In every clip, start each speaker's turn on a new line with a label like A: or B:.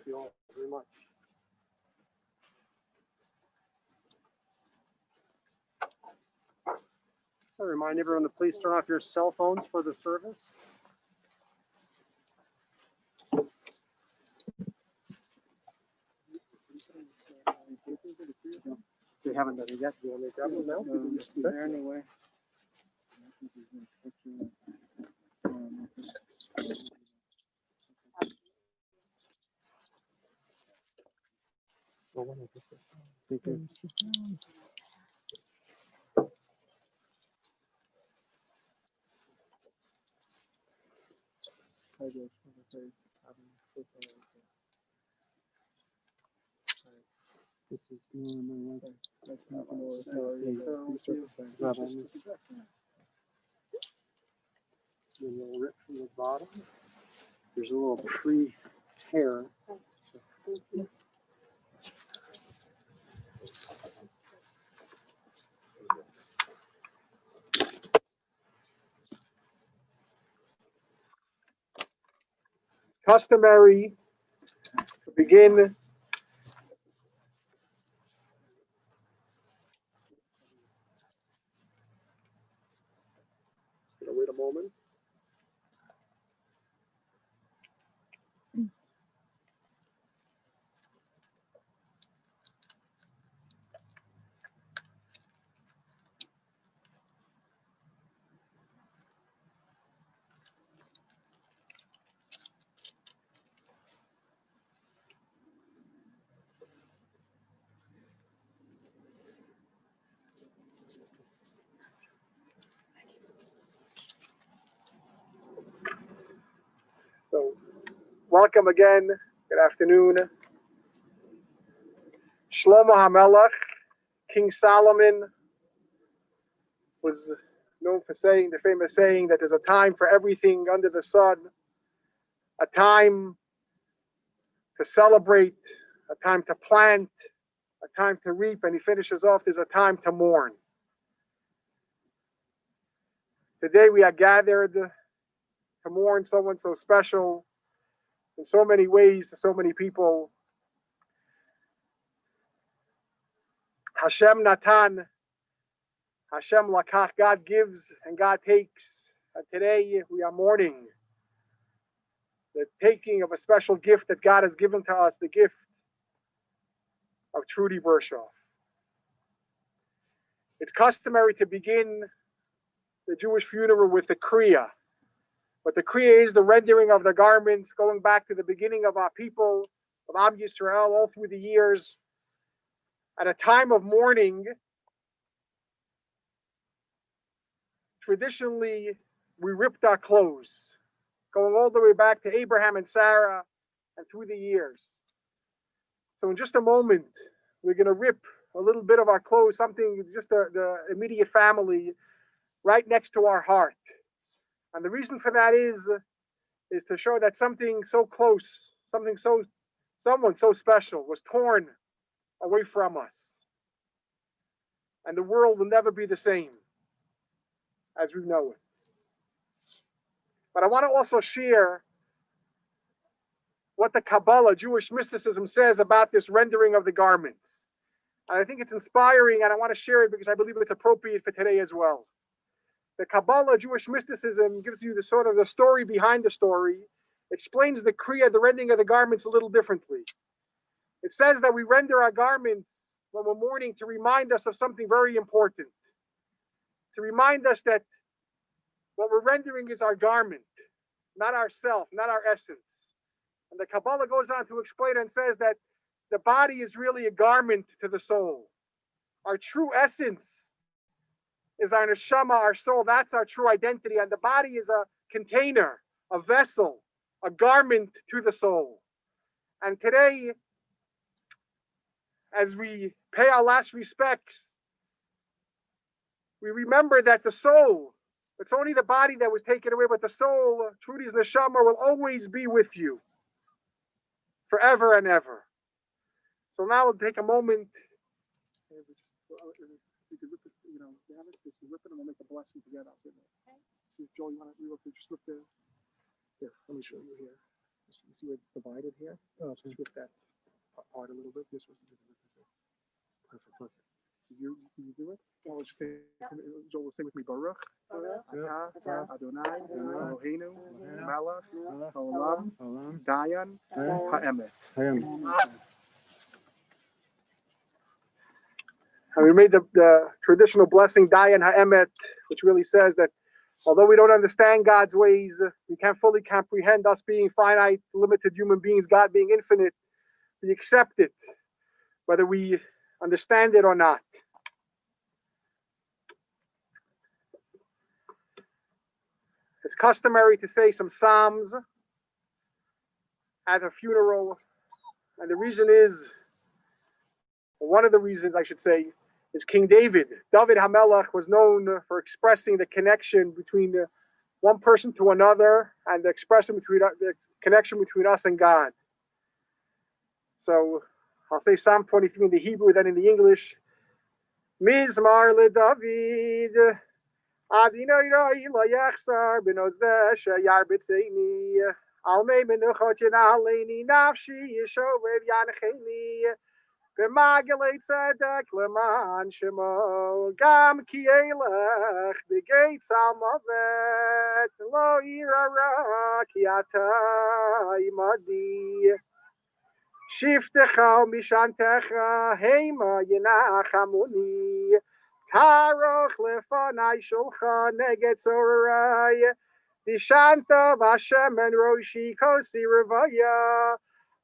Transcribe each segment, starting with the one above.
A: you all very much. I remind everyone to please turn off your cell phones for the service. They haven't done it yet. Do you want me to grab them now?
B: There anyway.
A: Thank you. This is normal.
B: That's not more. Sorry.
A: Then you'll rip from the bottom. There's a little pre-tear. It's customary to begin wait a moment. So, welcome again. Good afternoon. Shlomo HaMelech, King Solomon, was known for saying the famous saying that there's a time for everything under the sun, a time to celebrate, a time to plant, a time to reap, and he finishes off, there's a time to mourn. Today we are gathered to mourn someone so special in so many ways to so many people. Hashem Natan, Hashem Lakach, God gives and God takes. And today we are mourning the taking of a special gift that God has given to us, the gift of Trude Bershof. It's customary to begin the Jewish funeral with the Kriya. But the Kriya is the rendering of the garments, going back to the beginning of our people, of Am Yisrael, all through the years. At a time of mourning, traditionally, we ripped our clothes, going all the way back to Abraham and Sarah and through the years. So in just a moment, we're going to rip a little bit of our clothes, something, just the immediate family, right next to our heart. And the reason for that is to show that something so close, someone so special was torn away from us. And the world will never be the same as we know it. But I want to also share what the Kabbalah, Jewish mysticism, says about this rendering of the garments. And I think it's inspiring, and I want to share it because I believe it's appropriate for today as well. The Kabbalah, Jewish mysticism, gives you the sort of the story behind the story, explains the Kriya, the rending of the garments, a little differently. It says that we render our garments when we're mourning to remind us of something very important. To remind us that what we're rendering is our garment, not ourself, not our essence. And the Kabbalah goes on to explain and says that the body is really a garment to the soul. Our true essence is our neshama, our soul. That's our true identity. And the body is a container, a vessel, a garment to the soul. And today, as we pay our last respects, we remember that the soul, it's only the body that was taken away, but the soul, Trude's neshama, will always be with you forever and ever. So now we'll take a moment. You could rip it, you know, you have it, just rip it and we'll make a blessing together. I'll say that. Okay. So Joel, you want to just rip the, here, let me show you here. You see where it's divided here? Oh, just shift that part a little bit. This was perfect. You do it? I'll just say, Joel will say with me, Baruch. Atah Adonai Eloheinu Melech Haolam Dayan Ha'emet. And we made the traditional blessing Dayan Ha'emet, which really says that although we don't understand God's ways, we can't fully comprehend us being finite, limited human beings, God being infinite. We accept it, whether we understand it or not. It's customary to say some psalms at a funeral, and the reason is, or one of the reasons I should say, is King David. David HaMelech was known for expressing the connection between one person to another and the connection between us and God. So I'll say Psalm 23 in the Hebrew, then in the English. Mizmar LeDavid, Adonai roi lo yachsar b'nozdeh sheyar b'tzeini, almei menuchot yenaleini nafshi yeshovev yanecheni, b'magelei tzedek leman shemo, gam ki elech b'geitz almovet, lo yirara ki ata imadi. Shiftecha mishantecha heima yenachamuni, taroch lefanai shulcha neged zorai, vishanta vashem en roshi kosi revaya,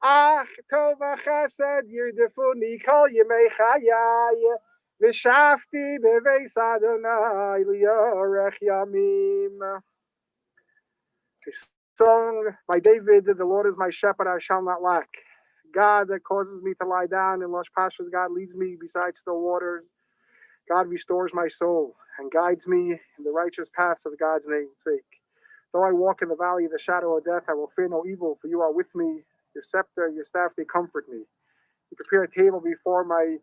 A: ach tova chesed yirdefuni kol yemei chayai, vishafti beveis Adonai liyorech yamim. Song by David, the Lord is my shepherd, I shall not lack. God that causes me to lie down in lush pastures. God leads me beside still waters. God restores my soul and guides me in the righteous paths of God's name's sake. Though I walk in the valley of the shadow of death, I will fear no evil, for you are with me. Your scepter, your staff, they comfort me. You prepare a table before me.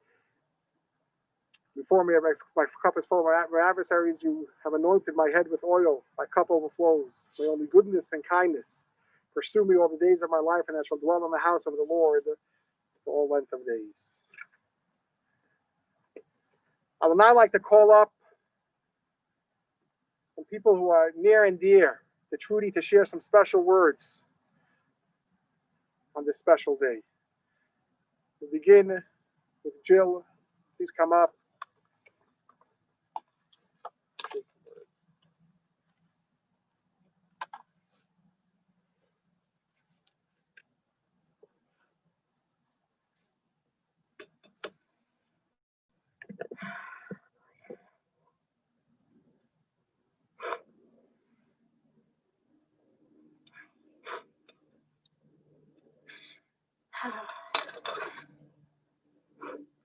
A: My cup is full of my adversaries. You have anointed my head with oil. My cup overflows. May only goodness and kindness pursue me all the days of my life, and I shall dwell in the house of the Lord for all length of days. I would now like to call up some people who are near and dear to Trude to share some special words on this special day. We'll begin with Jill. Please come up.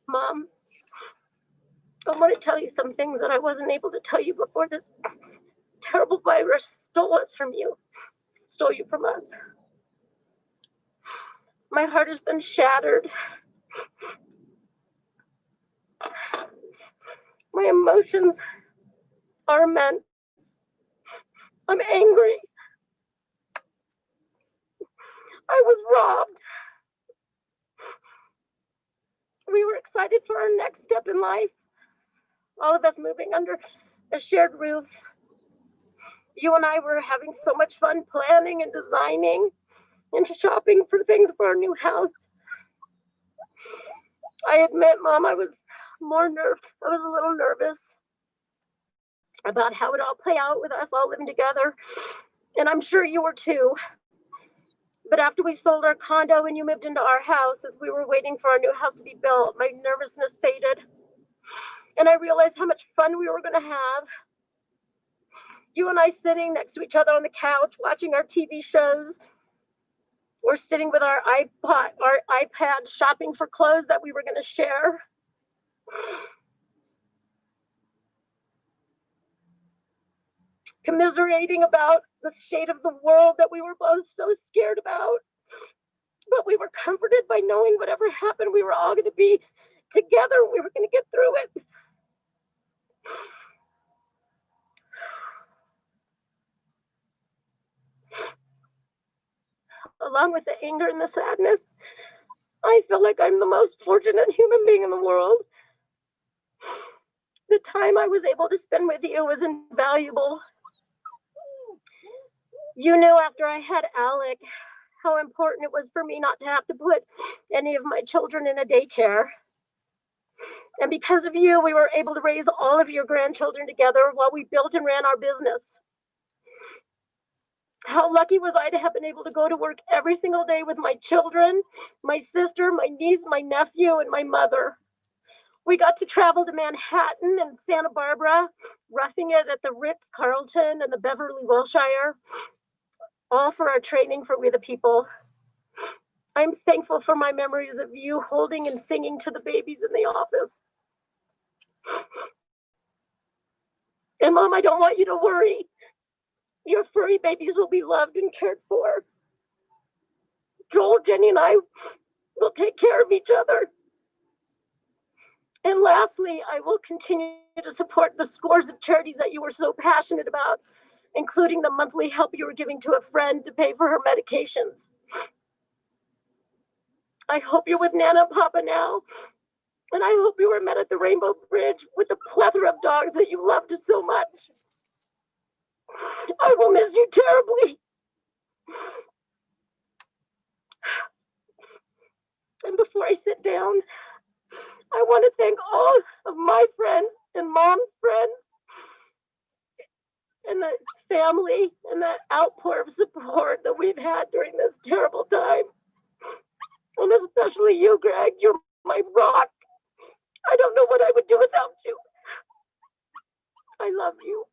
C: Mom, I want to tell you some things that I wasn't able to tell you before this terrible virus stole us from you, stole you from us. My heart has been shattered. My emotions are immense. I'm angry. I was robbed. We were excited for our next step in life. All of us moving under a shared roof. You and I were having so much fun planning and designing and shopping for things for our new house. I admit, Mom, I was a little nervous about how it all play out with us all living together. And I'm sure you were too. But after we sold our condo and you moved into our house, as we were waiting for our new house to be built, my nervousness faded. And I realized how much fun we were going to have. You and I sitting next to each other on the couch, watching our TV shows, or sitting with our iPad, shopping for clothes that we were going to share. Commiserating about the state of the world that we were both so scared about. But we were comforted by knowing whatever happened, we were all going to be together. We were going to get through it. along with the anger and the sadness, I feel like I'm the most fortunate human being in the world. The time I was able to spend with you was invaluable. You knew after I had Alec how important it was for me not to have to put any of my children in a daycare. And because of you, we were able to raise all of your grandchildren together while we built and ran our business. How lucky was I to have been able to go to work every single day with my children, my sister, my niece, my nephew, and my mother. We got to travel to Manhattan and Santa Barbara, roughing it at the Ritz-Carlton and the Beverly Wilshire, all for our training for We the People. I'm thankful for my memories of you holding and singing to the babies in the office. And Mom, I don't want you to worry. Your furry babies will be loved and cared for. Joel, Jenny, and I will take care of each other. And lastly, I will continue to support the scores of charities that you were so passionate about, including the monthly help you were giving to a friend to pay for her medications. I hope you're with Nana and Papa now, and I hope you were met at the Rainbow Bridge with the plethora of dogs that you loved so much. I will miss you terribly. And before I sit down, I want to thank all of my friends and Mom's friends and the family and the outpour of support that we've had during this terrible time. And especially you, Greg, you're my rock. I don't know what I would do without you. I love you.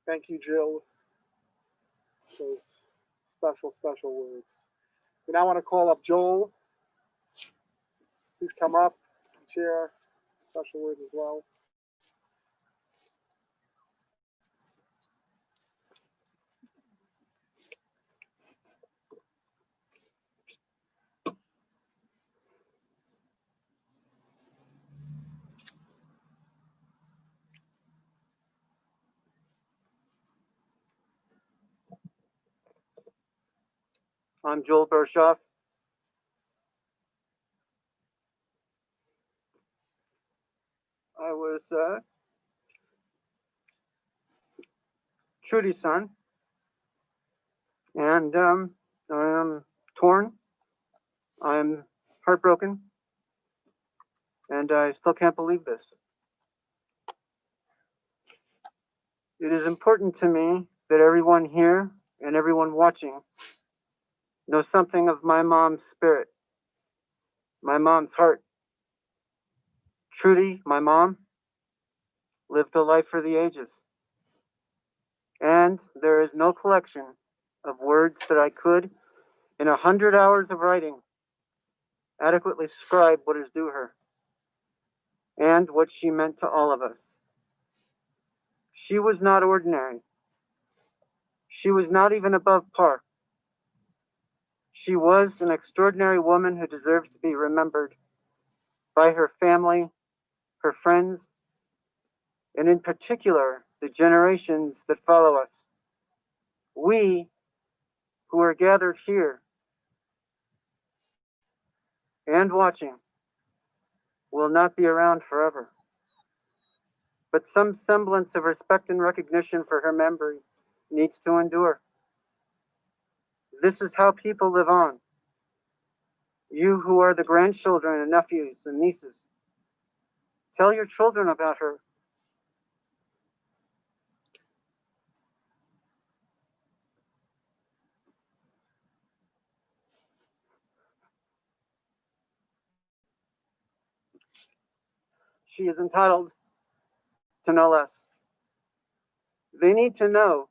A: Thank you, Jill. Those special, special words. We now want to call up Joel. Please come up and share special words as well.
D: I'm Joel Bershof. I was Trude's son, and I'm torn. I'm heartbroken, and I still can't believe this. It is important to me that everyone here and everyone watching know something of my mom's spirit, my mom's heart. Trude, my mom, lived a life for the ages. And there is no collection of words that I could, in 100 hours of writing, adequately describe what is due her and what she meant to all of us. She was not ordinary. She was not even above par. She was an extraordinary woman who deserves to be remembered by her family, her friends, and in particular, the generations that follow us. We who are gathered here and watching will not be around forever. But some semblance of respect and recognition for her memory needs to endure. This is how people live on. You who are the grandchildren and nephews and nieces, tell your children about her. She is entitled to no less. They need to know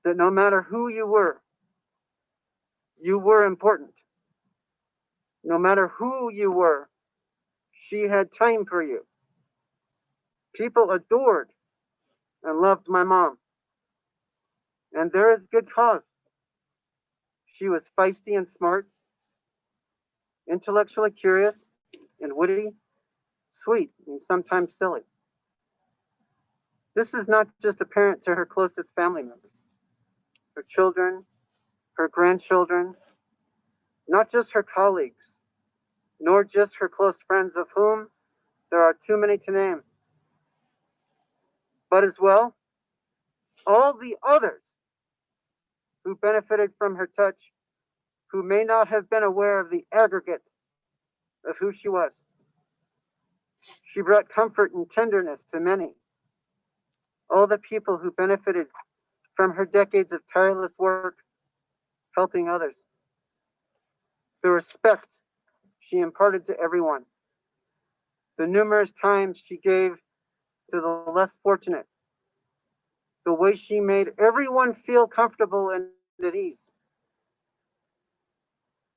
D: that no matter who you were important. No matter who you were, she had time for you. People adored and loved my mom. And there is good cause. She was feisty and smart, intellectually curious and witty, sweet and sometimes silly. This is not just apparent to her closest family members, her children, her grandchildren, not just her colleagues, nor just her close friends, of whom there are too many to name, but as well all the others who benefited from her touch, who may not have been aware of the aggregate of who she was. She brought comfort and tenderness to many, all the people who benefited from her decades of tireless work helping others. The respect she imparted to everyone, the numerous times she gave to the less fortunate, the way she made everyone feel comfortable and at ease.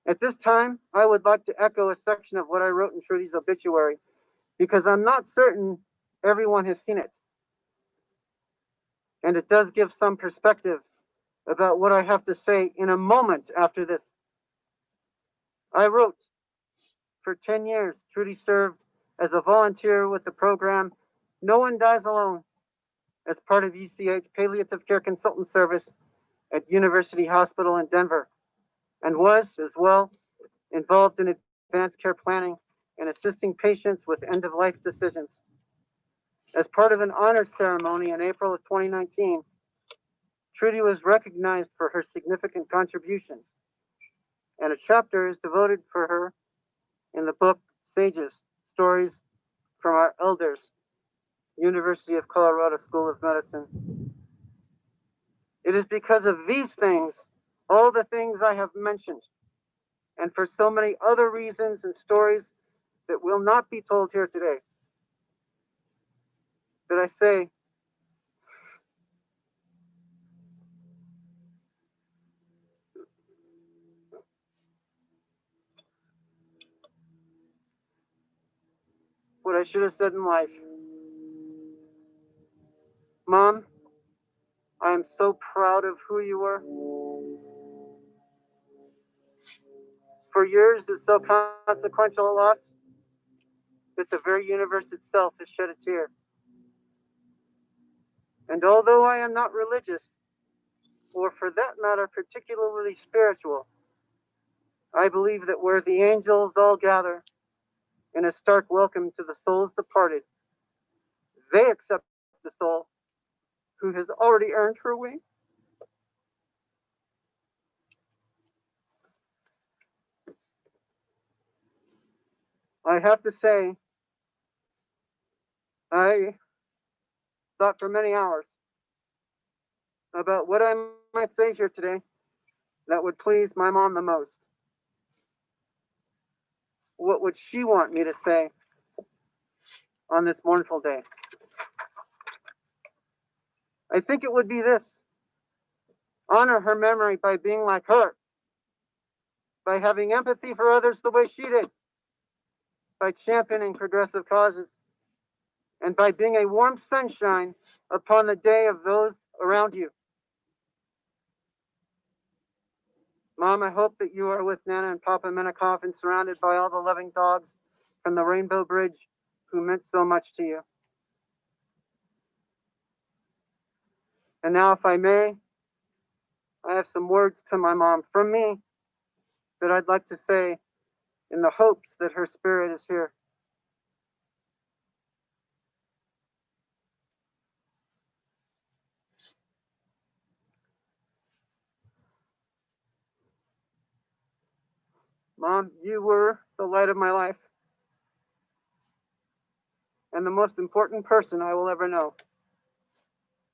D: At this time, I would like to echo a section of what I wrote in Trude's obituary, because I'm not certain everyone has seen it. And it does give some perspective about what I have to say in a moment after this. I wrote, for 10 years, Trude served as a volunteer with the program No One Dies Alone as part of UCH Palliative Care Consultant Service at University Hospital in Denver, and was, as well, involved in advanced care planning and assisting patients with end-of-life decisions. As part of an honor ceremony in April of 2019, Trude was recognized for her significant contributions, and a chapter is devoted for her in the book Sages, Stories from Our Elders, University of Colorado School of Medicine. It is because of these things, all the things I have mentioned, and for so many other reasons and stories that will not be told here today, that I say, what I should have said in life. Mom, I am so proud of who you were. For years, it's so consequential a loss that the very universe itself has shed a tear. And although I am not religious, or for that matter, particularly spiritual, I believe that where the angels all gather in a stark welcome to the souls departed, they accept the soul who has already earned her wing. I have to say, I thought for many hours about what I might say here today that would please my mom the most. What would she want me to say on this mournful day? I think it would be this: honor her memory by being like her, by having empathy for others the way she did, by championing progressive causes, and by being a warm sunshine upon the day of those around you. Mom, I hope that you are with Nana and Papa Menikoff and surrounded by all the loving dogs from the Rainbow Bridge who meant so much to you. And now, if I may, I have some words to my mom from me that I'd like to say in the hopes that her spirit is here. Mom, you were the light of my life and the most important person I will ever know.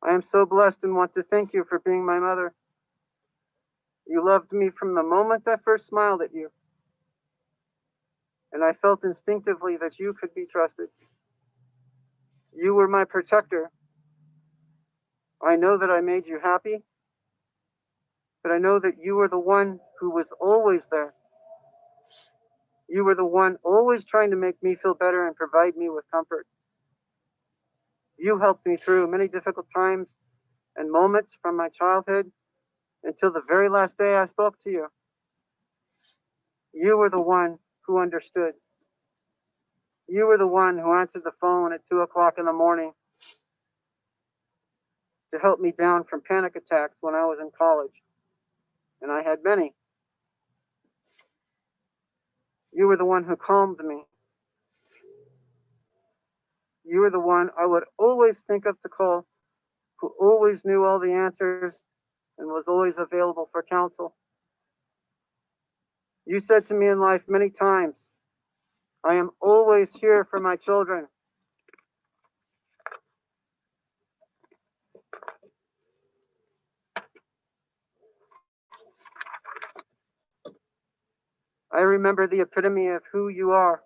D: I am so blessed and want to thank you for being my mother. You loved me from the moment I first smiled at you, and I felt instinctively that you could be trusted. You were my protector. I know that I made you happy, but I know that you were the one who was always there. You were the one always trying to make me feel better and provide me with comfort. You helped me through many difficult times and moments from my childhood until the very last day I spoke to you. You were the one who understood. You were the one who answered the phone at 2 o'clock in the morning to help me down from panic attacks when I was in college, and I had many. You were the one who calmed me. You were the one I would always think of to call, who always knew all the answers and was always available for counsel. You said to me in life many times, I am always here for my children. I remember the epitome of who you are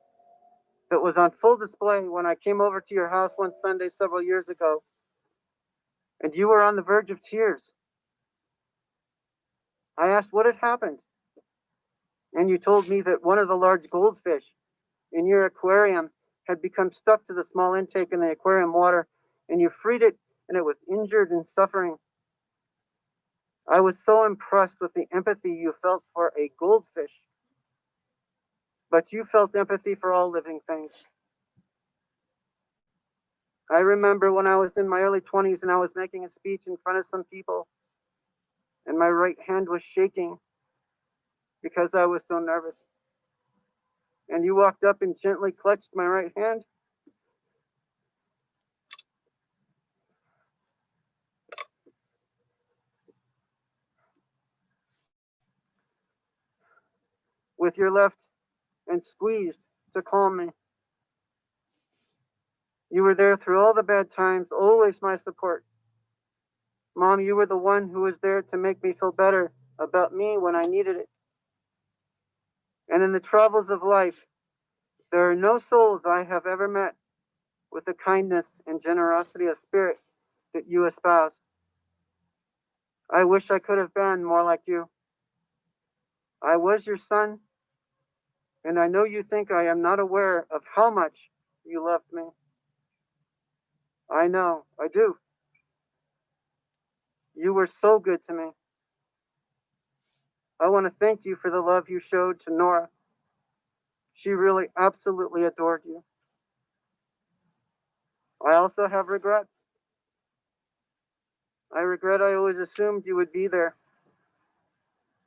D: that was on full display when I came over to your house one Sunday several years ago, and you were on the verge of tears. I asked what had happened, and you told me that one of the large goldfish in your aquarium had become stuck to the small intake in the aquarium water, and you freed it, and it was injured and suffering. I was so impressed with the empathy you felt for a goldfish, but you felt empathy for all living things. I remember when I was in my early 20s and I was making a speech in front of some people, and my right hand was shaking because I was so nervous. And you walked up and gently clutched my right hand. With your left and squeezed to calm me. You were there through all the bad times, always my support. Mom, you were the one who was there to make me feel better about me when I needed it. And in the travels of life, there are no souls I have ever met with the kindness and generosity of spirit that you espouse. I wish I could have been more like you. I was your son, and I know you think I am not aware of how much you loved me. I know, I do. You were so good to me. I want to thank you for the love you showed to Nora. She really absolutely adored you. I also have regrets. I regret I always assumed you would be there.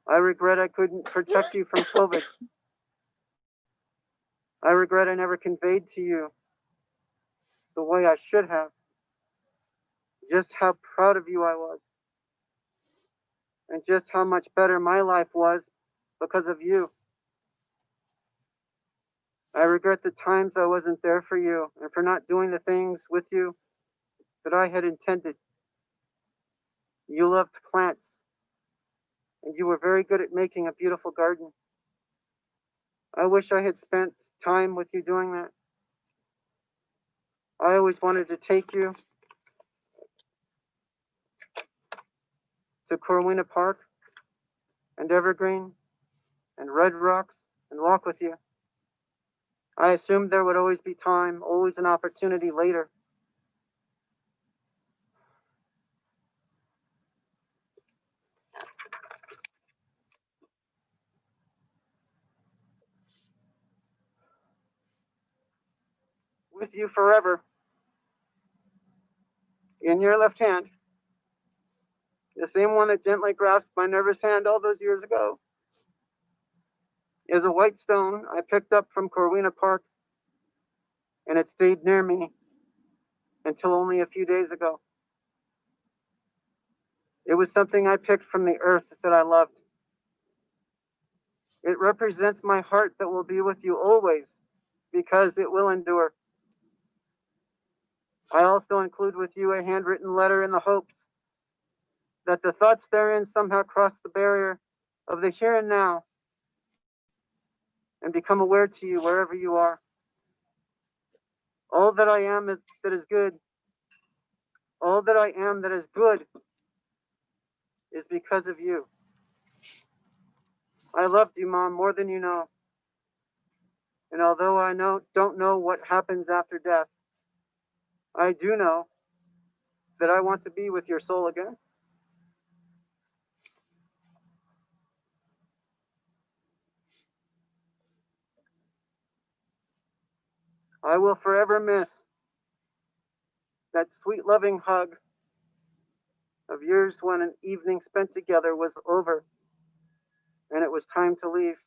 D: I regret I couldn't protect you from COVID. I regret I never conveyed to you the way I should have just how proud of you I was and just how much better my life was because of you. I regret the times I wasn't there for you and for not doing the things with you that I had intended. You loved plants, and you were very good at making a beautiful garden. I wish I had spent time with you doing that. I always wanted to take you to Corwina Park and Evergreen and Red Rocks and walk with you. I assumed there would always be time, always an opportunity later. With you forever, in your left hand, the same one that gently grasped my nervous hand all those years ago, is a white stone I picked up from Corwina Park, and it stayed near me until only a few days ago. It was something I picked from the earth that I loved. It represents my heart that will be with you always, because it will endure. I also include with you a handwritten letter in the hopes that the thoughts therein somehow cross the barrier of the here and now and become aware to you wherever you are. All that I am that is good, all that I am that is good is because of you. I loved you, Mom, more than you know. And although don't know what happens after death, I do know that I want to be with your soul again. I will forever miss that sweet loving hug of yours when an evening spent together was over and it was time to leave.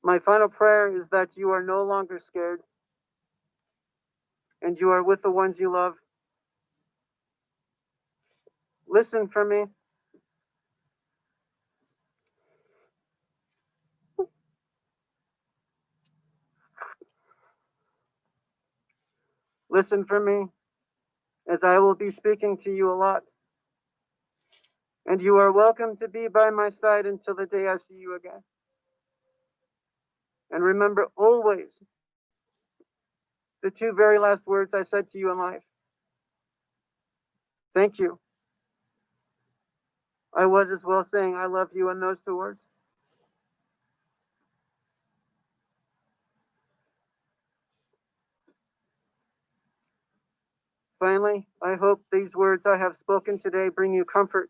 D: My final prayer is that you are no longer scared and you are with the ones you love. Listen for me. Listen for me, as I will be speaking to you a lot. And you are welcome to be by my side until the day I see you again. And remember always the two very last words I said to you in life. Thank you. I was as well saying I love you in those two words. Finally, I hope these words I have spoken today bring you comfort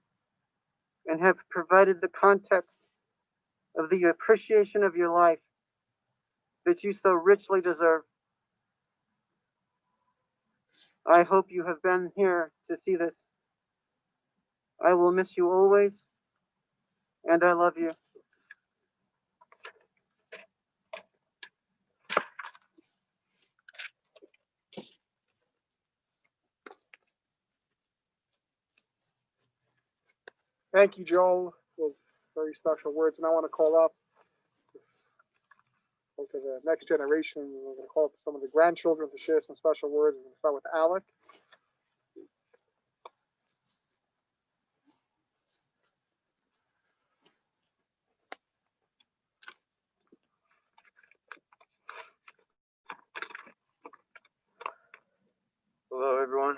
D: and have provided the context of the appreciation of your life that you so richly deserve. I hope you have been here to see this. I will miss you always, and I love you.
A: Thank you, Joel. Those very special words. And I want to call up to the next generation. We're going to call up some of the grandchildren to share some special words. We're going to start with Alec.
E: Hello, everyone.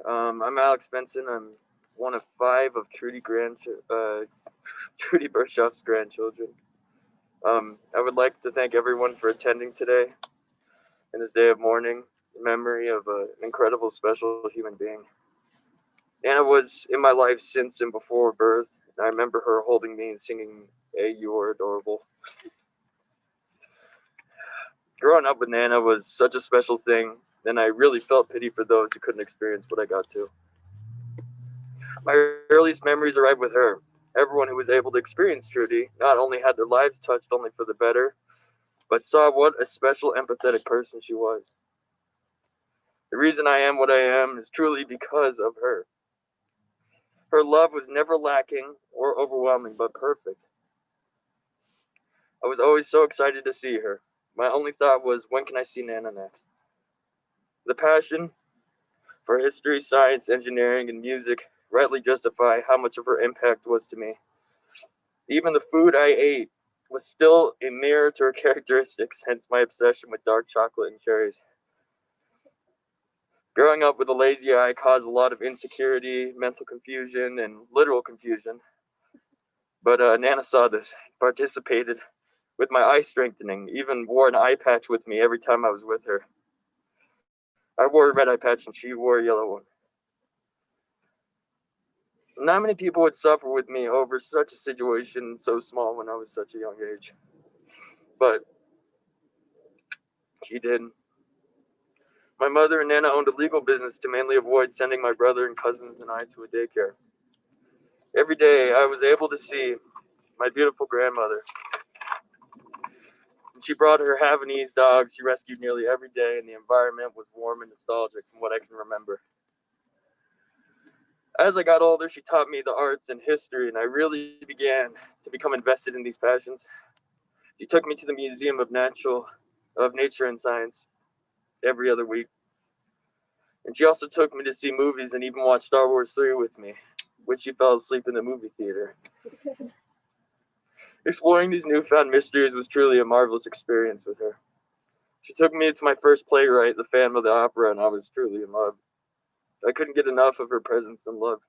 E: I'm Alex Benson. I'm one of 5 of Trude Bershof's grandchildren. I would like to thank everyone for attending today in this day of mourning in memory of an incredible, special human being. Nana was in my life since and before birth. And I remember her holding me and singing, "Hey, you are adorable." Growing up with Nana was such a special thing, and I really felt pity for those who couldn't experience what I got to. My earliest memories arrived with her. Everyone who was able to experience Trudy not only had their lives touched only for the better, but saw what a special, empathetic person she was. The reason I am what I am is truly because of her. Her love was never lacking or overwhelming, but perfect. I was always so excited to see her. My only thought was, when can I see Nana next? The passion for history, science, engineering, and music rightly justify how much of her impact was to me. Even the food I ate was still a mirror to her characteristics, hence my obsession with dark chocolate and cherries. Growing up with a lazy eye caused a lot of insecurity, mental confusion, and literal confusion. But Nana saw this, participated with my eye strengthening, even wore an eye patch with me every time I was with her. I wore a red eye patch and she wore a yellow one. Not many people would suffer with me over such a situation so small when I was such a young age. But she did. My mother and Nana owned a legal business to mainly avoid sending my brother and cousins and I to a daycare. Every day I was able to see my beautiful grandmother. When she brought her Havanese dog she rescued nearly every day, and the environment was warm and nostalgic from what I can remember. As I got older, she taught me the arts and history, and I really began to become invested in these passions. She took me to the Museum of Nature and Science every other week. And she also took me to see movies and even watch Star Wars 3 with me, which she fell asleep in the movie theater. Exploring these newfound mysteries was truly a marvelous experience with her. She took me to my first playwright, The Phantom of the Opera, and I was truly in love. I couldn't get enough of her presence and love.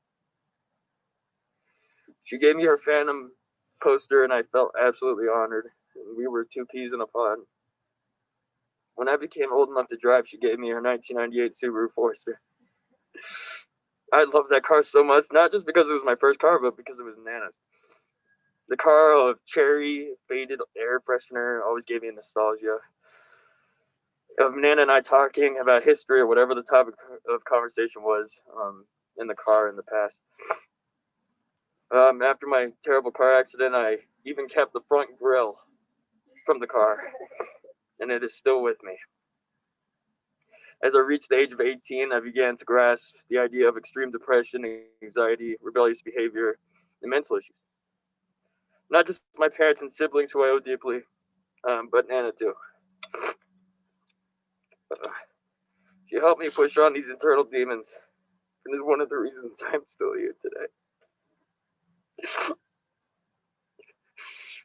E: She gave me her Phantom poster, and I felt absolutely honored. And we were 2 peas in a pod. When I became old enough to drive, she gave me her 1998 Subaru Forester. I loved that car so much, not just because it was my first car, but because it was Nana's. The car of cherry, faded air freshener always gave me nostalgia. Of Nana and I talking about history or whatever the topic of conversation was in the car in the past. After my terrible car accident, I even kept the front grille from the car, and it is still with me. As I reached the age of 18, I began to grasp the idea of extreme depression, anxiety, rebellious behavior, and mental issues. Not just my parents and siblings who I owe deeply, but Nana too. She helped me push on these internal demons, and is one of the reasons I'm still here today.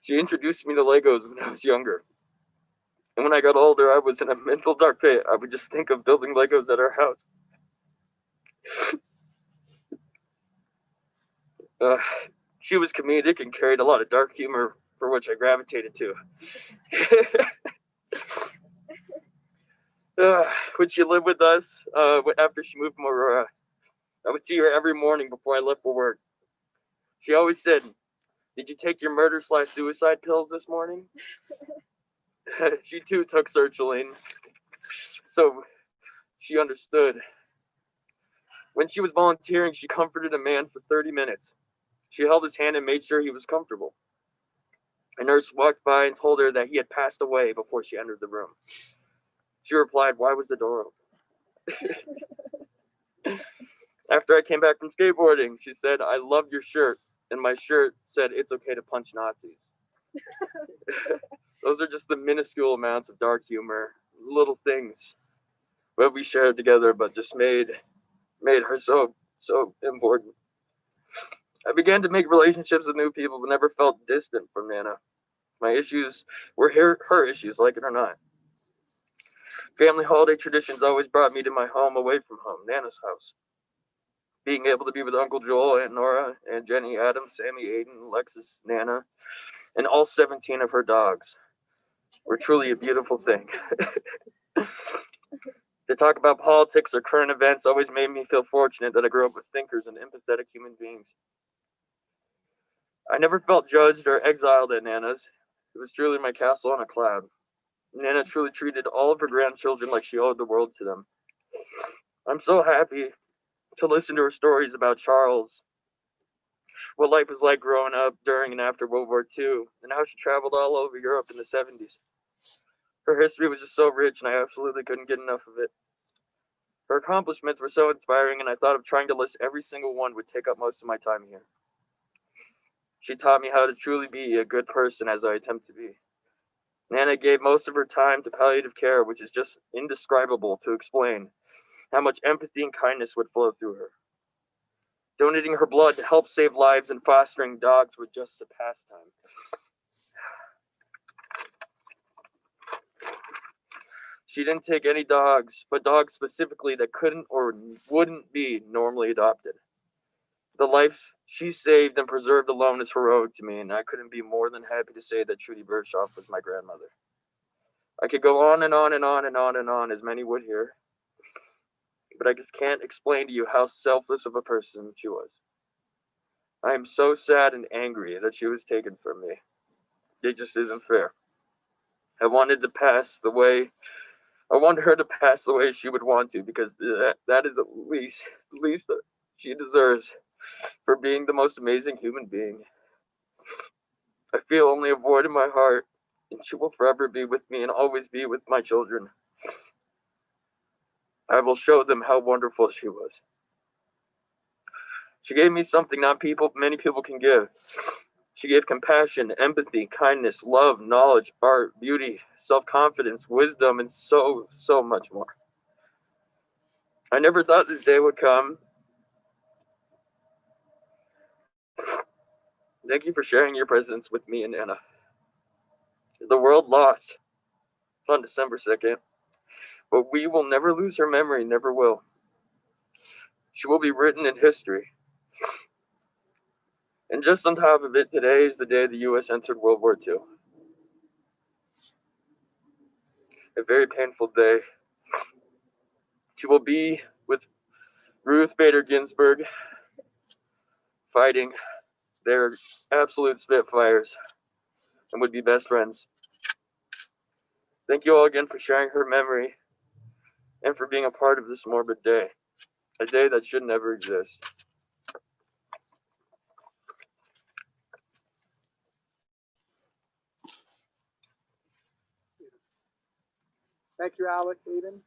E: She introduced me to Legos when I was younger. And when I got older, I was in a mental dark pit. I would just think of building Legos at our house. She was comedic and carried a lot of dark humor, for which I gravitated to. When she lived with us, after she moved from Aurora, I would see her every morning before I left for work. She always said, "Did you take your murder/suicide pills this morning?" She too took sertraline, so she understood. When she was volunteering, she comforted a man for 30 minutes. She held his hand and made sure he was comfortable. A nurse walked by and told her that he had passed away before she entered the room. She replied, "Why was the door open?" After I came back from skateboarding, she said, "I loved your shirt," and my shirt said, "It's okay to punch Nazis." Those are just the minuscule amounts of dark humor, little things that we shared together, but just made her so important. I began to make relationships with new people, but never felt distant from Nana. My issues were her issues, like it or not. Family holiday traditions always brought me to my home away from home, Nana's house. Being able to be with Uncle Joel, Aunt Nora, Aunt Jenny, Adam, Sammy, Aiden, Alexis, Nana, and all 17 of her dogs were truly a beautiful thing. To talk about politics or current events always made me feel fortunate that I grew up with thinkers and empathetic human beings. I never felt judged or exiled at Nana's. It was truly my castle on a cloud. Nana truly treated all of her grandchildren like she owed the world to them. I'm so happy to listen to her stories about Charles, what life was like growing up during and after World War II, and how she traveled all over Europe in the 70s. Her history was just so rich, and I absolutely couldn't get enough of it. Her accomplishments were so inspiring, and I thought of trying to list every single one would take up most of my time here. She taught me how to truly be a good person as I attempt to be. Nana gave most of her time to palliative care, which is just indescribable to explain how much empathy and kindness would flow through her. Donating her blood to help save lives and fostering dogs was just a pastime. She didn't take any dogs, but dogs specifically that couldn't or wouldn't be normally adopted. The life she saved and preserved alone is heroic to me, and I couldn't be more than happy to say that Trude Bershof was my grandmother. I could go on and on and on and on and on, as many would here, but I just can't explain to you how selfless of a person she was. I am so sad and angry that she was taken from me. It just isn't fair. I wanted her to pass the way she would want to, because that is the least that she deserves for being the most amazing human being. I feel only a void in my heart, and she will forever be with me and always be with my children. I will show them how wonderful she was. She gave me something many people can give. She gave compassion, empathy, kindness, love, knowledge, art, beauty, self-confidence, wisdom, and so much more. I never thought this day would come. Thank you for sharing your presence with me and Anna. The world lost on December 2nd, but we will never lose her memory, never will. She will be written in history. And just on top of it, today is the day the U.S. entered World War II. a very painful day. She will be with Ruth Bader Ginsburg, fighting. They're absolute spitfires and would be best friends. Thank you all again for sharing her memory and for being a part of this morbid day, a day that should never exist.
A: Thank you, Alec, Aiden.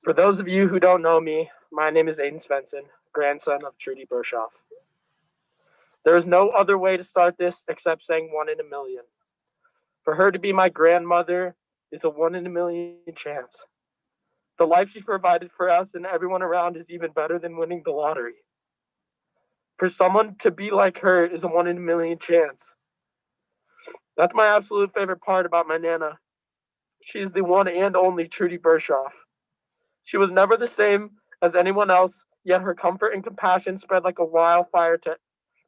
F: For those of you who don't know me, my name is Aiden Svensson, grandson of Trude Bershof. There is no other way to start this except saying 1 in a million. For her to be my grandmother is a 1 in a million chance. The life she provided for us and everyone around is even better than winning the lottery. For someone to be like her is a 1 in a million chance. That's my absolute favorite part about my Nana. She is the one and only Trude Bershof. She was never the same as anyone else, yet her comfort and compassion spread like a wildfire to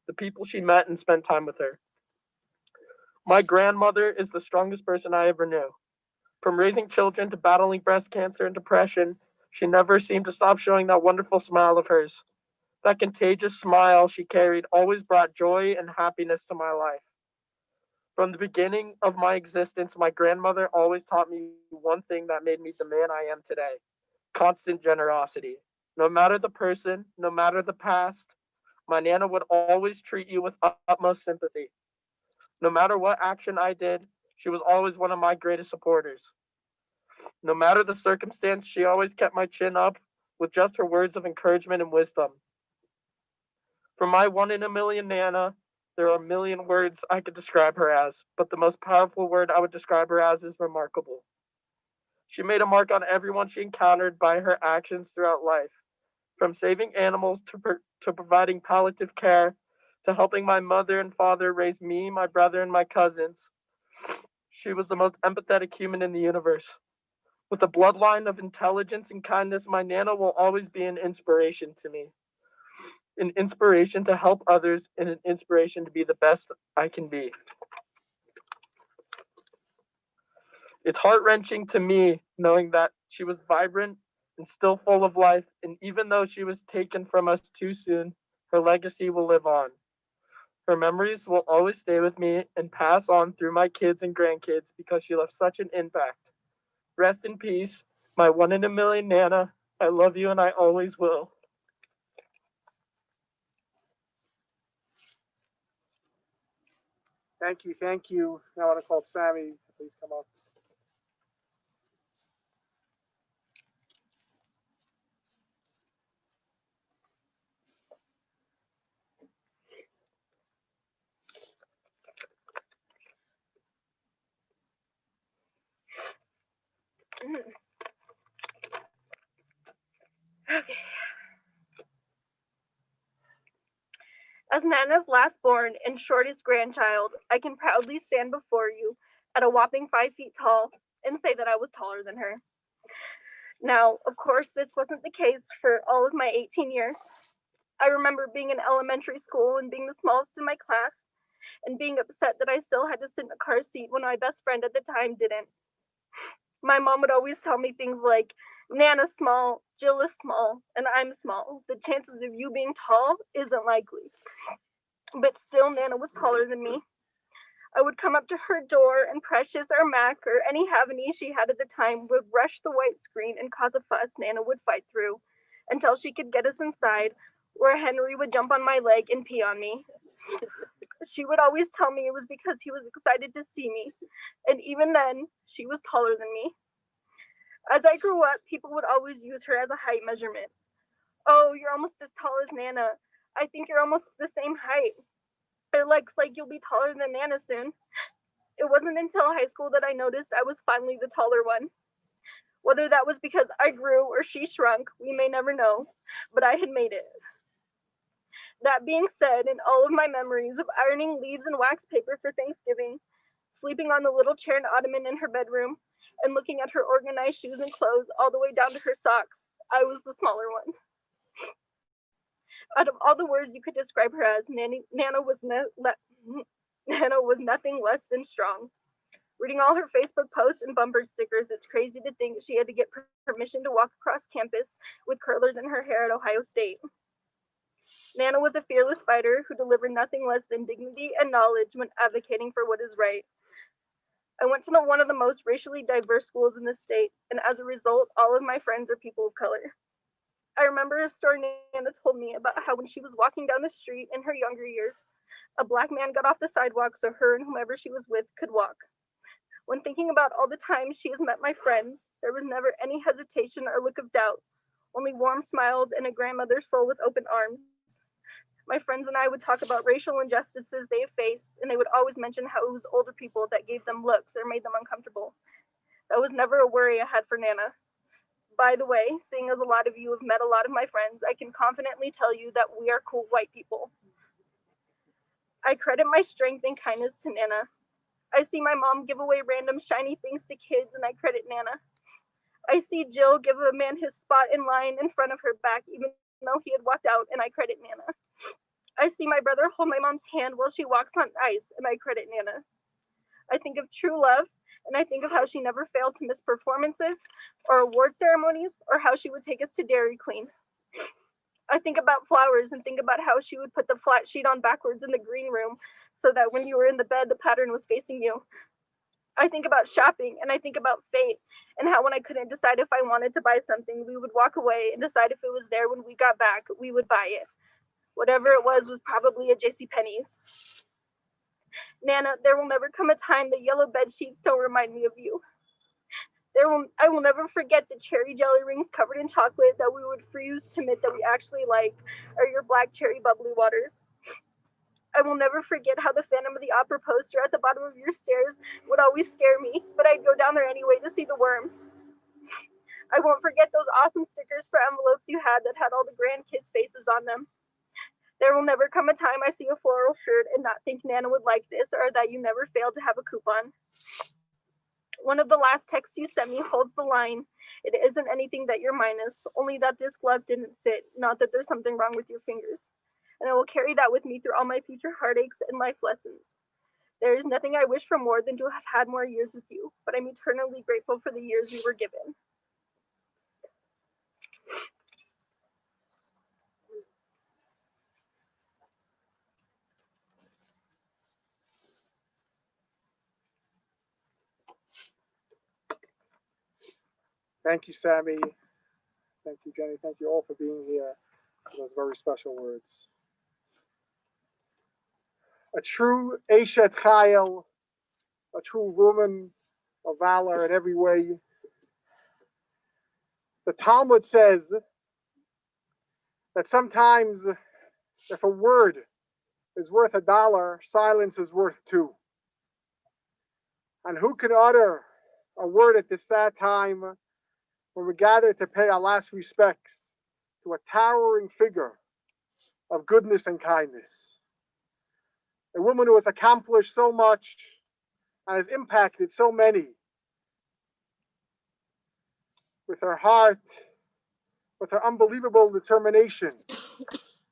F: the people she met and spent time with her. My grandmother is the strongest person I ever knew. From raising children to battling breast cancer and depression, she never seemed to stop showing that wonderful smile of hers. That contagious smile she carried always brought joy and happiness to my life. From the beginning of my existence, my grandmother always taught me one thing that made me the man I am today: constant generosity. No matter the person, no matter the past, my Nana would always treat you with utmost sympathy. No matter what action I did, she was always one of my greatest supporters. No matter the circumstance, she always kept my chin up with just her words of encouragement and wisdom. For my 1 in a million Nana, there are a million words I could describe her as, but the most powerful word I would describe her as is remarkable. She made a mark on everyone she encountered by her actions throughout life, from saving animals to providing palliative care, to helping my mother and father raise me, my brother, and my cousins. She was the most empathetic human in the universe. With a bloodline of intelligence and kindness, my Nana will always be an inspiration to me. An inspiration to help others, and an inspiration to be the best I can be. It's heart-wrenching to me knowing that she was vibrant and still full of life, and even though she was taken from us too soon, her legacy will live on. Her memories will always stay with me and pass on through my kids and grandkids because she left such an impact. Rest in peace, my 1 in a million Nana. I love you and I always will.
A: Thank you, thank you. Now I want to call Sammy. Please come up.
C: Okay. As Nana's last born and shortest grandchild, I can proudly stand before you at a whopping 5 feet tall and say that I was taller than her. Now, of course, this wasn't the case for all of my 18 years. I remember being in elementary school and being the smallest in my class and being upset that I still had to sit in a car seat when my best friend at the time didn't. My mom would always tell me things like, Nana's small, Jill is small, and I'm small. The chances of you being tall isn't likely. But still, Nana was taller than me. I would come up to her door, and Precious or Mac or any Havanese she had at the time would rush the white screen and cause a fuss Nana would fight through until she could get us inside, where Henry would jump on my leg and pee on me. She would always tell me it was because he was excited to see me, and even then, she was taller than me. As I grew up, people would always use her as a height measurement. Oh, you're almost as tall as Nana. I think you're almost the same height. It looks like you'll be taller than Nana soon. It wasn't until high school that I noticed I was finally the taller one. Whether that was because I grew or she shrunk, we may never know, but I had made it. That being said, in all of my memories of ironing leaves and wax paper for Thanksgiving, sleeping on the little chair and ottoman in her bedroom, and looking at her organized shoes and clothes all the way down to her socks, I was the smaller one. Out of all the words you could describe her as, Nana was Nana was nothing less than strong. Reading all her Facebook posts and bumper stickers, it's crazy to think she had to get permission to walk across campus with curlers in her hair at Ohio State. Nana was a fearless fighter who delivered nothing less than dignity and knowledge when advocating for what is right. I went to one of the most racially diverse schools in the state, and as a result, all of my friends are people of color. I remember a story Nana told me about how when she was walking down the street in her younger years, a black man got off the sidewalk so her and whomever she was with could walk. When thinking about all the times she has met my friends, there was never any hesitation or look of doubt, only warm smiles and a grandmother's soul with open arms. My friends and I would talk about racial injustices they have faced, and they would always mention how it was older people that gave them looks or made them uncomfortable. That was never a worry I had for Nana. By the way, seeing as a lot of you have met a lot of my friends, I can confidently tell you that we are cool white people. I credit my strength and kindness to Nana. I see my mom give away random shiny things to kids, and I credit Nana. I see Jill give a man his spot in line in front of her back, even though he had walked out, and I credit Nana. I see my brother hold my mom's hand while she walks on ice, and I credit Nana. I think of true love, and I think of how she never failed to miss performances or award ceremonies, or how she would take us to Dairy Queen. I think about flowers and think about how she would put the flat sheet on backwards in the green room so that when you were in the bed, the pattern was facing you. I think about shopping, and I think about fate, and how when I couldn't decide if I wanted to buy something, we would walk away and decide if it was there when we got back, we would buy it. Whatever it was probably a JCPenney's. Nana, there will never come a time the yellow bed sheets don't remind me of you. I will never forget the cherry jelly rings covered in chocolate that we would refuse to admit that we actually like, or your black cherry bubbly waters. I will never forget how the Phantom of the Opera poster at the bottom of your stairs would always scare me, but I'd go down there anyway to see the worms. I won't forget those awesome stickers for envelopes you had that had all the grandkids' faces on them. There will never come a time I see a floral shirt and not think Nana would like this, or that you never failed to have a coupon. One of the last texts you sent me holds the line, "It isn't anything that you're minus, only that this glove didn't fit, not that there's something wrong with your fingers." And I will carry that with me through all my future heartaches and life lessons. There is nothing I wish for more than to have had more years with you, but I'm eternally grateful for the years we were given.
A: Thank you, Sammy. Thank you, Jenny. Thank you all for being here for those very special words. A true Eshet Chayil, a true woman of valor in every way. The Talmud says that sometimes if a word is worth $1, silence is worth 2. And who can utter a word at this sad time when we gather to pay our last respects to a towering figure of goodness and kindness? A woman who has accomplished so much and has impacted so many with her heart, with her unbelievable determination,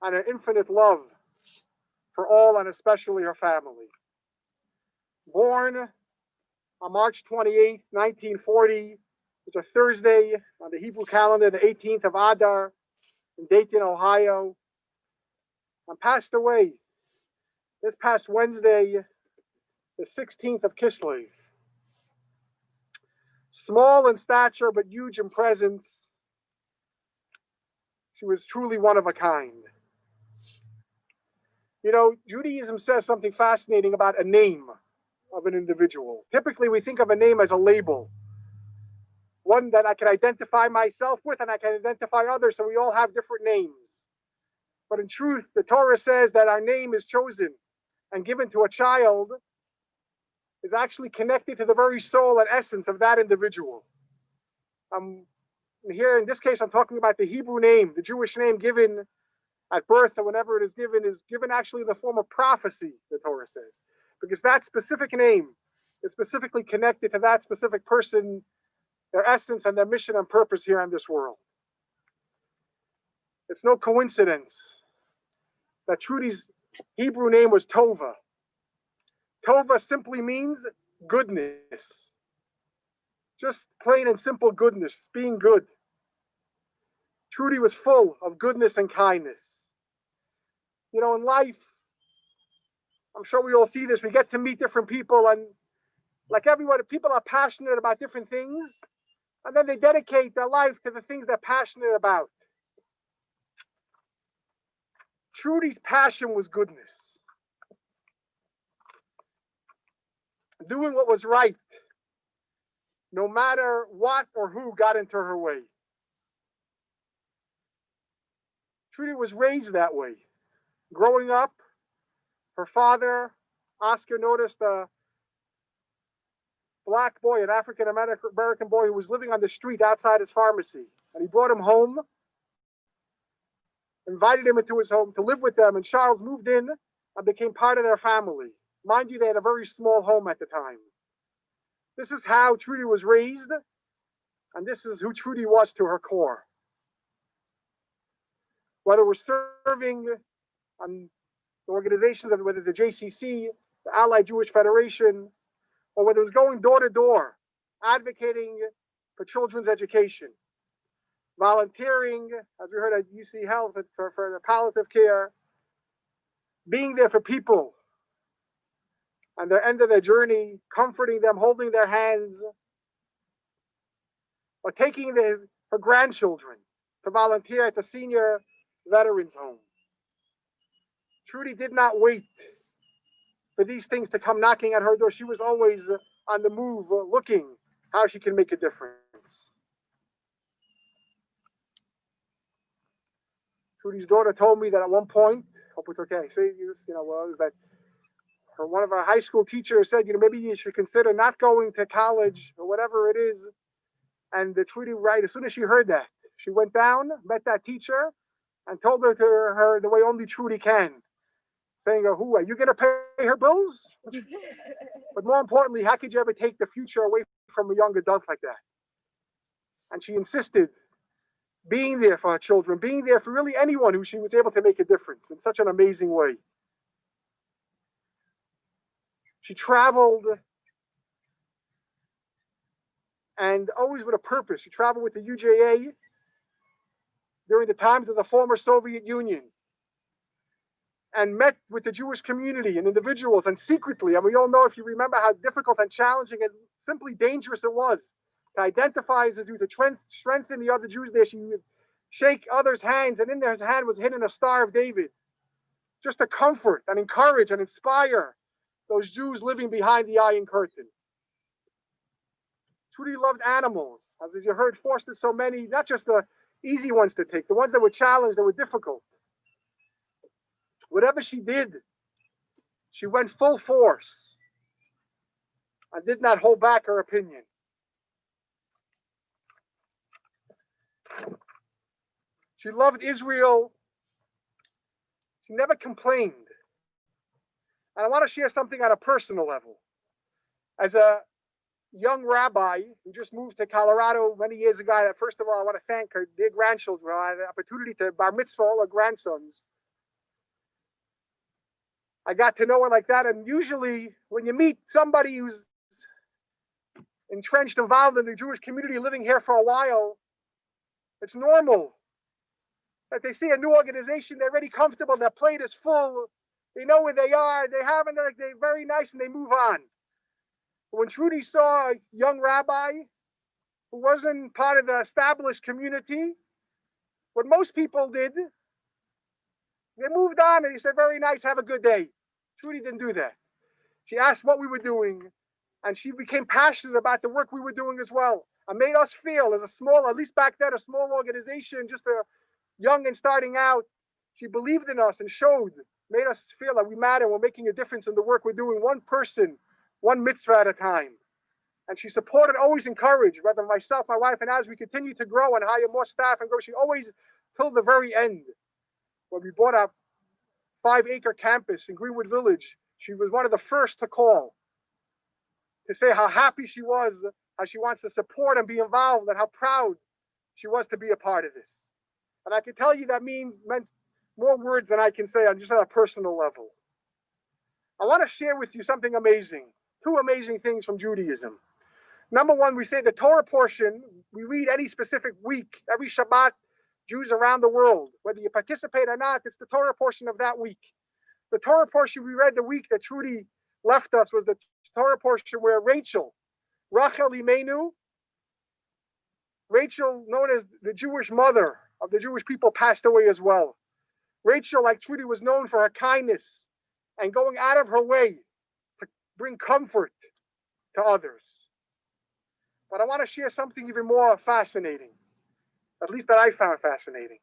A: and her infinite love for all and especially her family. Born on March 28, 1940, it's a Thursday on the Hebrew calendar, the 18th of Adar, in Dayton, Ohio, and passed away this past Wednesday, the 16th of Kislev. Small in stature, but huge in presence. She was truly one of a kind. You know, Judaism says something fascinating about a name of an individual. Typically, we think of a name as a label, one that I can identify myself with and I can identify others, so we all have different names. But in truth, the Torah says that our name is chosen and given to a child is actually connected to the very soul and essence of that individual. Here, in this case, I'm talking about the Hebrew name, the Jewish name given at birth or whenever it is given actually in the form of prophecy, the Torah says. Because that specific name is specifically connected to that specific person, their essence and their mission and purpose here in this world. It's no coincidence that Trudy's Hebrew name was Tova. Tova simply means goodness. Just plain and simple goodness, being good. Trudy was full of goodness and kindness. You know, in life, I'm sure we all see this, we get to meet different people, and like everyone, people are passionate about different things, and then they dedicate their life to the things they're passionate about. Trudy's passion was goodness. Doing what was right, no matter what or who got into her way. Trudy was raised that way. Growing up, her father, Oscar, noticed a black boy, an African American boy who was living on the street outside his pharmacy. And he brought him home, invited him into his home to live with them, and Charles moved in and became part of their family. Mind you, they had a very small home at the time. This is how Trudy was raised, and this is who Trudy was to her core. Whether we're serving on the organizations, whether the JCC, the Allied Jewish Federation, or whether it was going door to door, advocating for children's education, volunteering, as we heard at UC Health, for the palliative care, being there for people on the end of their journey, comforting them, holding their hands, or taking her grandchildren to volunteer at the senior veterans home. Trudy did not wait for these things to come knocking at her door. She was always on the move, looking how she can make a difference. Trudy's daughter told me that at one point, hope it's okay, say this, is that one of our high school teachers said, maybe you should consider not going to college or whatever it is. And Trudy, right, as soon as she heard that, she went down, met that teacher, and told her to her the way only Trudy can, saying, "Who are you going to pay her bills?" But more importantly, how could you ever take the future away from a young adult like that? And she insisted, being there for her children, being there for really anyone who she was able to make a difference in such an amazing way. She traveled, and always with a purpose. She traveled with the UJA during the times of the former Soviet Union, and met with the Jewish community and individuals, and secretly, and we all know, if you remember, how difficult and challenging and simply dangerous it was to identify as a Jew, to strengthen the other Jews there. She would shake others' hands, and in their hand was hidden a Star of David, just to comfort and encourage and inspire those Jews living behind the Iron Curtain. Trudy loved animals, as you heard, fostered so many, not just the easy ones to take, the ones that were challenged, that were difficult. Whatever she did, she went full force and did not hold back her opinion. She loved Israel. She never complained. And I want to share something on a personal level. As a young rabbi who just moved to Colorado many years ago, first of all, I want to thank her dear grandchildren. I had the opportunity to bar mitzvah all her grandsons. I got to know her like that. And usually when you meet somebody who's entrenched, involved in the Jewish community, living here for a while, it's normal that they see a new organization, they're already comfortable, their plate is full, they know where they are, they're very nice, and they move on. But when Trudy saw a young rabbi who wasn't part of the established community, what most people did, they moved on and he said, "Very nice, have a good day." Trudy didn't do that. She asked what we were doing, and she became passionate about the work we were doing as well, and made us feel, as a small, at least back then, a small organization, just a young and starting out, she believed in us and made us feel that we matter, we're making a difference in the work we're doing, one person, one mitzvah at a time. And she supported, always encouraged, whether myself, my wife, and as we continue to grow and hire more staff and grow, she always, till the very end, when we bought our 5-acre campus in Greenwood Village, she was one of the first to call to say how happy she was, how she wants to support and be involved, and how proud she was to be a part of this. And I can tell you that meant more words than I can say on just on a personal level. I want to share with you something amazing. Two amazing things from Judaism. Number one, we say the Torah portion, we read any specific week, every Shabbat, Jews around the world, whether you participate or not, it's the Torah portion of that week. The Torah portion we read the week that Trude left us was the Torah portion where Rachel, Rachel Imenu, Rachel, known as the Jewish mother of the Jewish people, passed away as well. Rachel, like Trude, was known for her kindness and going out of her way to bring comfort to others. But I want to share something even more fascinating, at least that I found fascinating.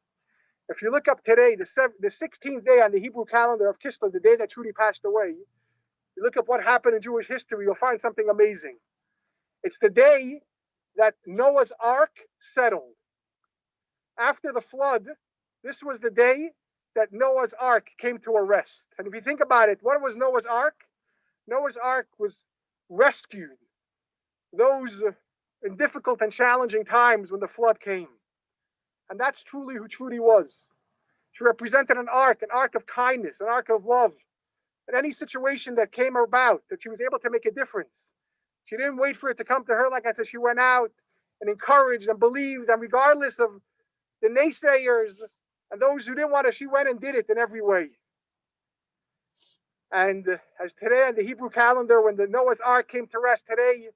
A: If you look up today, the 16th day on the Hebrew calendar of Kislev, the day that Trude passed away, you look up what happened in Jewish history, you'll find something amazing. It's the day that Noah's Ark settled. After the flood, this was the day that Noah's Ark came to a rest. And if you think about it, what was Noah's Ark? Noah's Ark was rescued those in difficult and challenging times when the flood came. And that's truly who Trude was. She represented an ark of kindness, an ark of love. In any situation that came about, that she was able to make a difference. She didn't wait for it to come to her. Like I said, she went out and encouraged and believed, and regardless of the naysayers and those who didn't want to, she went and did it in every way. And as today on the Hebrew calendar, when the Noah's Ark came to rest today,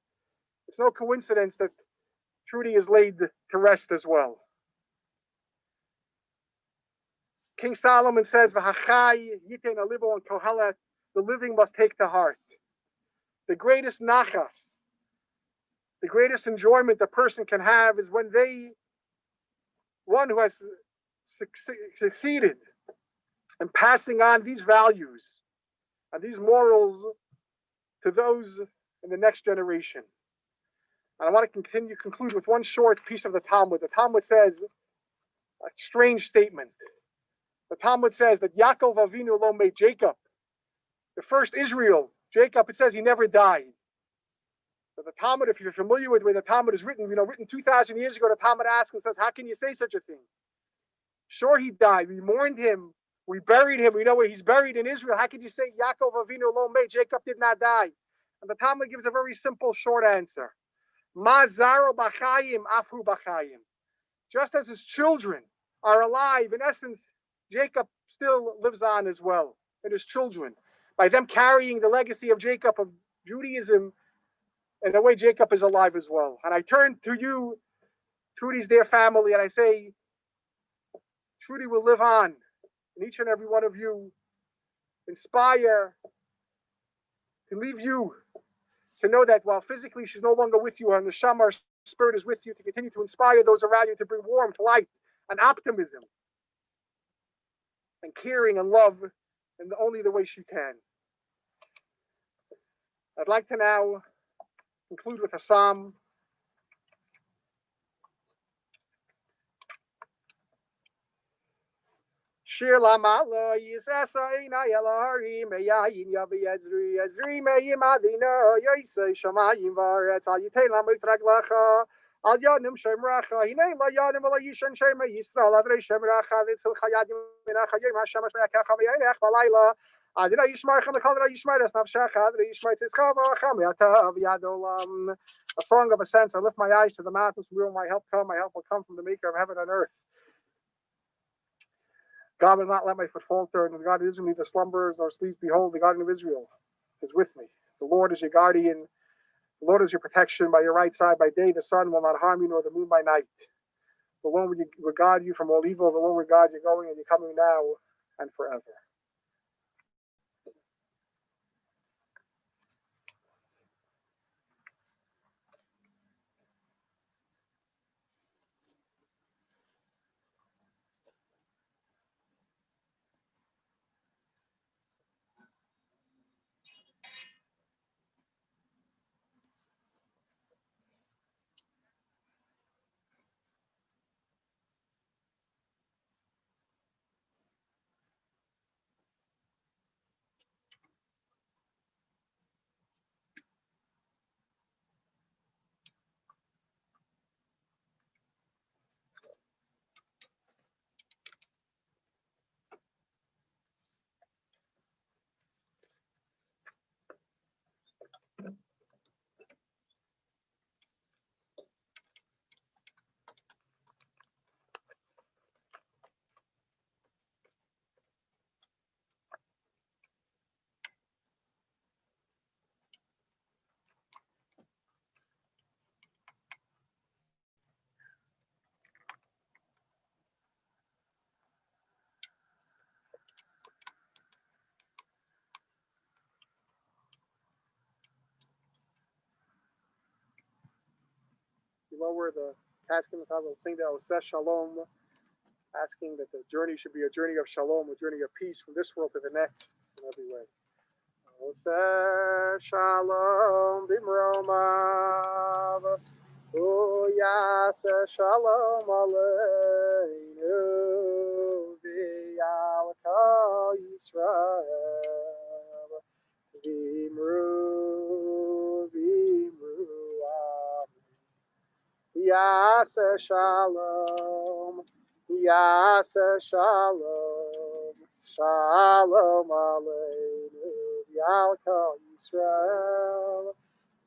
A: it's no coincidence that Trude is laid to rest as well. King Solomon says, "V'hachai yitein alibo and kohelet," the living must take to heart. The greatest nachas, the greatest enjoyment a person can have is when one who has succeeded in passing on these values and these morals to those in the next generation. And I want to conclude with one short piece of the Talmud. The Talmud says a strange statement. The Talmud says that Yaakov Avinu lo made Jacob, the first Israel, Jacob, it says he never died. So the Talmud, if you're familiar with the way the Talmud is written, written 2,000 years ago, the Talmud asks and says, how can you say such a thing? Sure, he died. We mourned him. We buried him. We know where he's buried in Israel. How could you say Yaakov Avinu lo made, Jacob did not die? And the Talmud gives a very simple, short answer. Ma zaro b'chayim afhu b'chayim. Just as his children are alive, in essence, Jacob still lives on as well, and his children. By them carrying the legacy of Jacob, of Judaism, in a way, Jacob is alive as well. And I turn to you, Trude's dear family, and I say, Trude will live on in each and every one of you, inspire, to leave you to know that while physically she's no longer with you, her neshama, her spirit is with you, to continue to inspire those around you, to bring warmth, light, and optimism, and caring and love in only the way she can. I'd like to now conclude with a psalm. Shir Lamala Yisasa Ina Yalari Meyayin Yavi Ezri Meyim Adina Yisa Shamayim Varetz Al Yitain Lamitraglacha Al Yanim Shemracha Hine La Yanim La Yishan Shema Yisrael Avre Shemracha Vitzil Chayadim Minacha Yim Hashem Shmecha Chamayinech Balayla Adina Yishmarcha Mekadra Yishmaras Navshacha Adra Yishmaitz Iskava Chamayata of Yadolam. A song of ascents. I lift my eyes to the mountains from where my help come. My help will come from the maker of heaven and earth. God will not let my foot falter, and the God of Israel neither slumbers nor sleeps. Behold, the God of Israel is with me. The Lord is your guardian. The Lord is your protection. By your right side by day, the sun will not harm you, nor the moon by night. The Lord will regard you from all evil. The Lord will regard your going and your coming now and forever. lower the casket, we'll sing the Oseh Shalom, asking that the journey should be a journey of shalom, a journey of peace from this world to the next in every way. Oseh Shalom Bimromav, Uyaseh Shalom Aleinu, V'al Kol Yisrael, V'imru, Yaseh Shalom, Yaseh Shalom, Shalom Aleinu, V'al Kol Yisrael,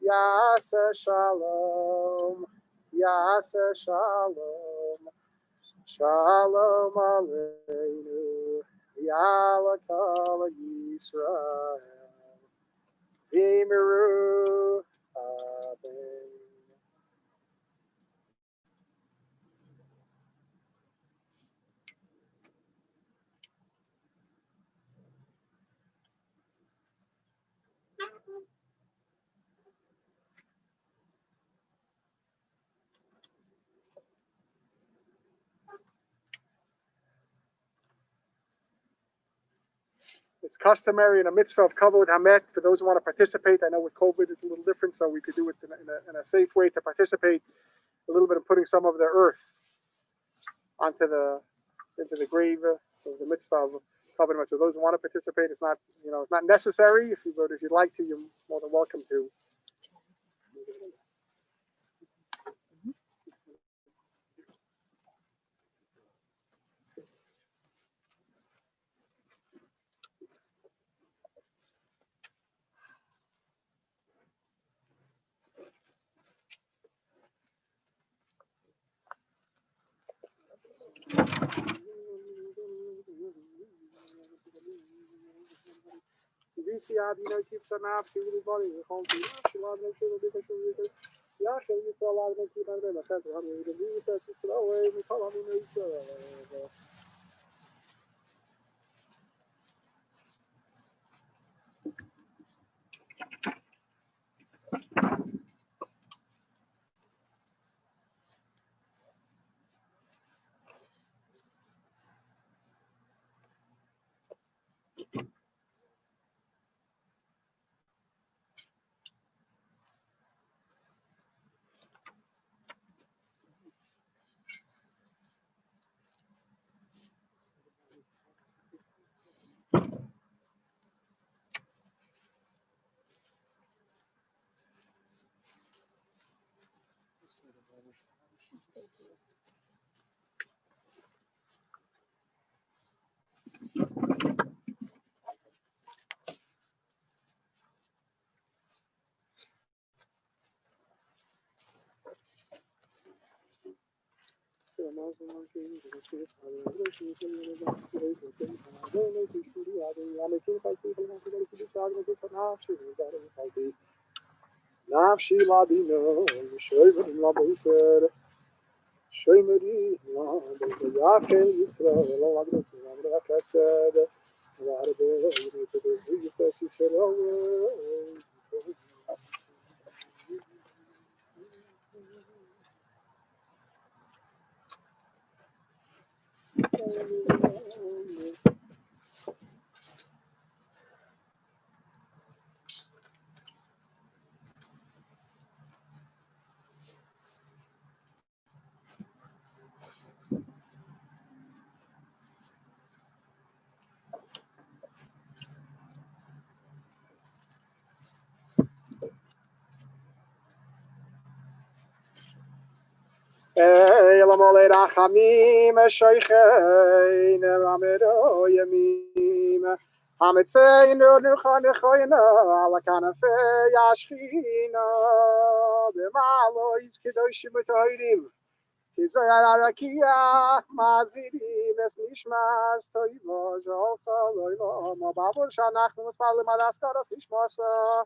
A: Yaseh Shalom, Yaseh Shalom, Shalom Aleinu, V'al Kol Yisrael, V'imru, Amen. It's customary in a mitzvah of kavod hamet for those who want to participate. I know with COVID it's a little different, so we could do it in a safe way to participate. A little bit of putting some of the earth into the grave of the mitzvah of kavod hamet. So those who want to participate, it's not it's not necessary. If you'd like to, you're more than welcome to. Nafshi ladino, shoyim laboter, shoymeri, yachel Yisrael, ladro, ladro kased, ladro, yifesi shalom. Elamole rachamim shoychein amero yamim hametzein nuchan choyna ala kanafe yashchina b'malois kedoshim u'toirim kizoyar arakia mazirim es nishmas toivo zolcha loylo ma babur shanachnu mispalim ad askaros nishmasa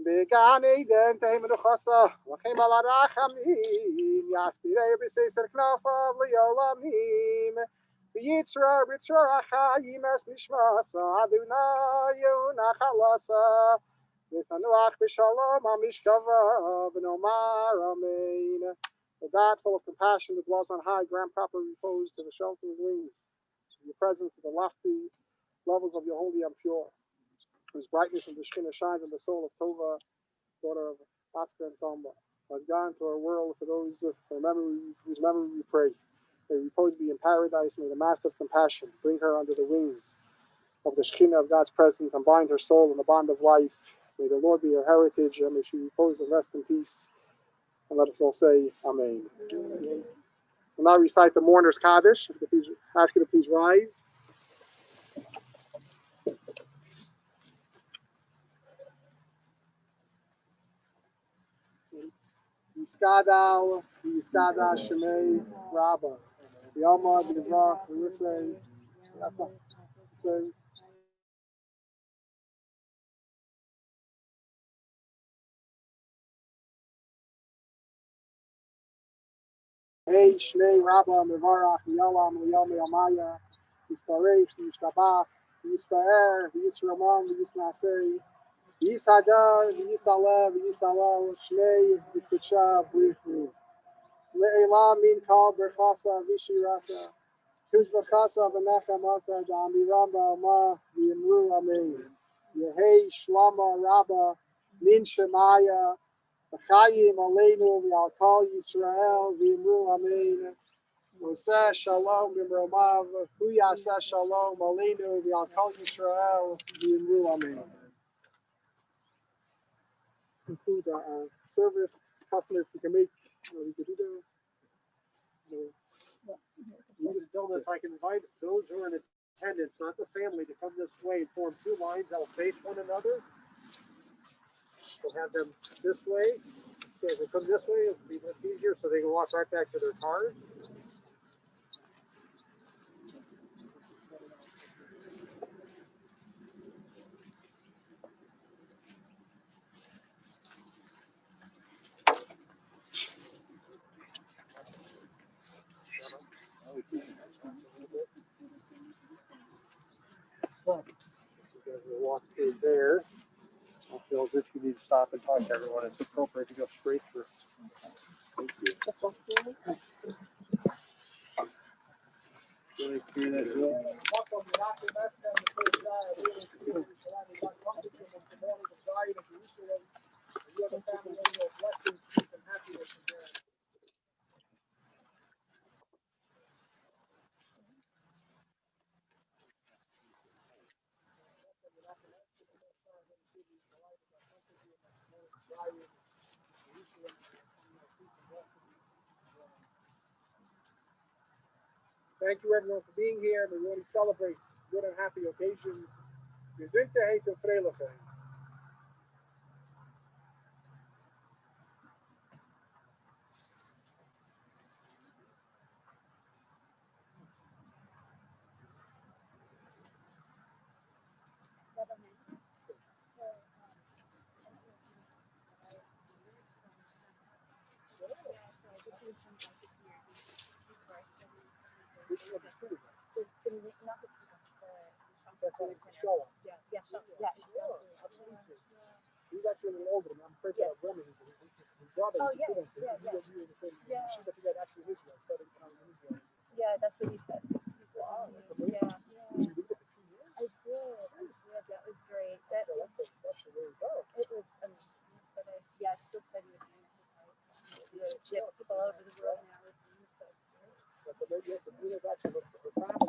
A: Began Eden, Taimanu Chasa, Lachem ala Rachamim, Yastirei B'Seiser Knafav L'Yolamim, V'Yitzra B'Yitzra Achayim Es Nishmasa, Adonai Yonachalasa, V'Tanuach B'Shalom HaMishkava, V'Nomar Amen. God, full of compassion, that dwells on high, grant proper repose to the shelter of wings, to your presence to the lofty levels of your holy and pure, whose brightness and the Shekhinah shines on the soul of Tova, daughter of Oscar and Salma, who has gone to our world for those whose memory we pray. May repose be in paradise. May the Master of compassion bring her under the wings of the Shekhinah of God's presence and bind her soul in the bond of life. May the Lord be her heritage, and may she repose and rest in peace. And let us all say, Amen. We'll now recite the Mourner's Kaddish. Ask you to please rise. Yiskadal, Yiskada Shemei Rabba. Yama, B'Yizrach, Yerusei, say, Hey, Shnei Rabba, Mevarach, Yalam, Yom Yamaya, Yisparech, Yishtabach, Yispaer, Yisraman, Yisnasei, Yisadar, Yisalev, Yisalel, Shnei, Yikucha, Brichu. Le'elam min kal berchasa, Vishirasa, Kuzbachasa, Venechamata, Damiramba, Ma, V'yimru, Amen. Yehei, Shlama, Rabba, Min Shemaya, V'chayim Aleinu, V'yalkal Yisrael, V'yimru, Amen. Oseh Shalom, V'mromav, Hu Yaseh Shalom, Aleinu, V'yalkal Yisrael, V'yimru, Amen. This concludes our service. Customers, we can make, we could do that.
G: If I can invite those who are in attendance, not the family, to come this way and form two lines that will face one another. We'll have them this way. Okay, if they come this way, it'll be much easier so they can walk right back to their cars. You guys will walk through there. I feel as if you need to stop and talk to everyone. It's appropriate to go straight through. Thank you.
C: Just walk through.
G: Really clear that hill.
A: Thank you, everyone, for being here. We really celebrate good and happy occasions. Gesundheit und Freilichkeit. He's actually a little older than I'm afraid that woman. His brother.
C: Oh, yeah, yeah.
A: She got actually his brother.